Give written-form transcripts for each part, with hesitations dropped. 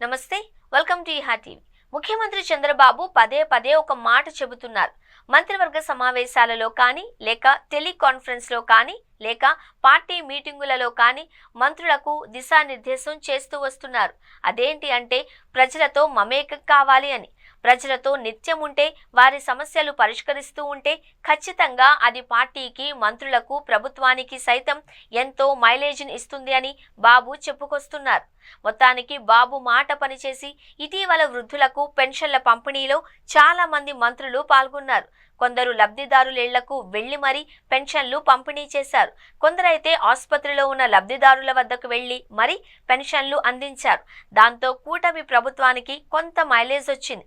నమస్తే, welcome to ఈహా TV. ముఖ్యమంత్రి చంద్రబాబు పదే పదే ఒక మాట చెబుతున్నారు. మంత్రివర్గ సమావేశాలలో కానీ, లేక టెలికాన్ఫరెన్స్లో కానీ, లేక పార్టీ మీటింగులలో కానీ మంత్రులకు దిశానిర్దేశం చేస్తూ వస్తున్నారు. అదేంటి అంటే ప్రజలతో మమేకం కావాలి అని. ప్రజలతో నిత్యం ఉంటే, వారి సమస్యలు పరిష్కరిస్తూ ఉంటే ఖచ్చితంగా అది పార్టీకి, మంత్రులకు, ప్రభుత్వానికి సైతం ఎంతో మైలేజ్ని ఇస్తుంది అని బాబు చెప్పుకొస్తున్నారు. మొత్తానికి బాబు మాట పనిచేసి ఇటీవల వృద్ధులకు పెన్షన్ల పంపిణీలో చాలా మంది మంత్రులు పాల్గొన్నారు. కొందరు లబ్ధిదారుల ఇళ్లకు వెళ్లి మరీ పెన్షన్లు పంపిణీ చేశారు. కొందరైతే ఆసుపత్రిలో ఉన్న లబ్ధిదారుల వద్దకు వెళ్లి మరీ పెన్షన్లు అందించారు. దాంతో కూటమి ప్రభుత్వానికి కొంత మైలేజ్ వచ్చింది.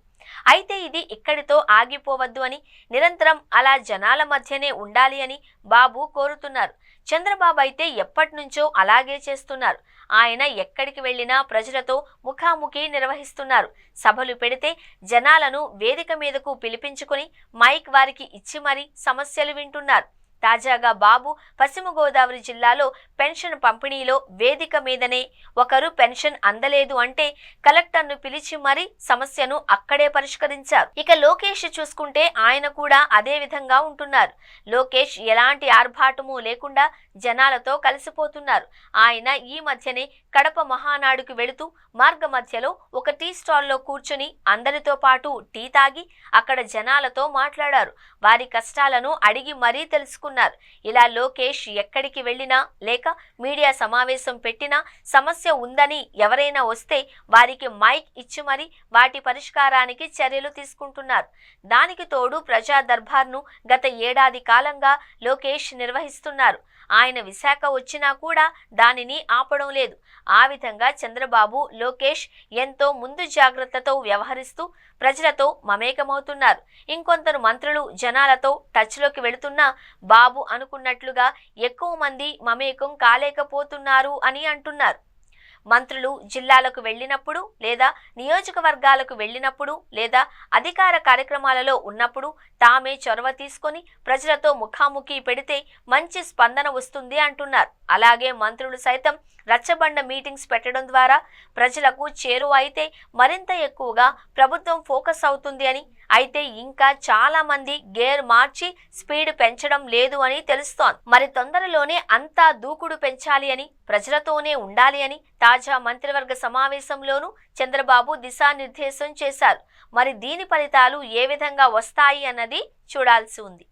అయితే ఇది ఇక్కడితో ఆగిపోవద్దు అని, నిరంతరం అలా జనాల మధ్యనే ఉండాలి అని బాబు కోరుతున్నారు. చంద్రబాబు అయితే ఎప్పటి నుంచో అలాగే చేస్తున్నారు. ఆయన ఎక్కడికి వెళ్ళినా ప్రజలతో ముఖాముఖి నిర్వహిస్తున్నారు. సభలు పెడితే జనాలను వేదిక మీదకు పిలిపించుకుని మైక్ వారికి ఇచ్చి మరీ సమస్యలు వింటున్నారు. తాజాగా బాబు పశ్చిమ గోదావరి జిల్లాలో పెన్షన్ పంపిణీలో వేదిక మీదనే ఒకరు పెన్షన్ అందలేదు అంటే కలెక్టర్ను పిలిచి మరీ సమస్యను అక్కడే పరిష్కరించారు. ఇక లోకేష్ చూసుకుంటే ఆయన కూడా అదే విధంగా ఉంటున్నారు. లోకేష్ ఎలాంటి ఆర్భాటము లేకుండా జనాలతో కలిసిపోతున్నారు. ఆయన ఈ మధ్యనే కడప మహానాడుకు వెళుతూ మార్గ మధ్యలో ఒక టీ స్టాల్లో కూర్చుని అందరితో పాటు టీ తాగి అక్కడ జనాలతో మాట్లాడారు. వారి కష్టాలను అడిగి మరీ తెలుసుకున్నారు. ఇలా లోకేష్ ఎక్కడికి వెళ్ళినా, లేక మీడియా సమావేశం పెట్టినా సమస్య ఉందని ఎవరైనా వస్తే వారికి మైక్ ఇచ్చి మరీ వాటి పరిష్కారానికి చర్యలు తీసుకుంటున్నారు. దానికి తోడు ప్రజా దర్బార్ను గత ఏడాది కాలంగా లోకేష్ నిర్వహిస్తున్నారు. ఆయన విశాఖ వచ్చినా కూడా దానిని ఆపడం లేదు. ఆ విధంగా చంద్రబాబు, లోకేష్ ఎంతో ముందు జాగ్రత్తతో వ్యవహరిస్తూ ప్రజలతో మమేకమవుతున్నారు. ఇంకొందరు మంత్రులు జనాలతో టచ్లోకి వెళుతున్నా బాబు అనుకున్నట్లుగా ఎక్కువ మంది మమేకం కాలేకపోతున్నారు అని అంటున్నారు. మంత్రులు జిల్లాలకు వెళ్ళినప్పుడు, లేదా నియోజకవర్గాలకు వెళ్ళినప్పుడు, లేదా అధికార కార్యక్రమాలలో ఉన్నప్పుడు తామే చొరవ తీసుకొని ప్రజలతో ముఖాముఖి పెడితే మంచి స్పందన వస్తుంది అంటున్నారు. అలాగే మంత్రులు సైతం రచ్చబండ మీటింగ్స్ పెట్టడం ద్వారా ప్రజలకు చేరువ అయితే మరింత ఎక్కువగా ప్రభుత్వం ఫోకస్ అవుతుంది అని, అయితే ఇంకా చాలా మంది గేర్ మార్చి స్పీడ్ పెంచడం లేదు అని తెలుస్తోంది. మరి తొందరలోనే అంతా దూకుడు పెంచాలి అని, ప్రజలతోనే ఉండాలి అని తాజా మంత్రివర్గ సమావేశంలోనూ చంద్రబాబు దిశానిర్దేశం చేశారు. మరి దీని ఫలితాలు ఏ విధంగా వస్తాయి అన్నది చూడాల్సి ఉంది.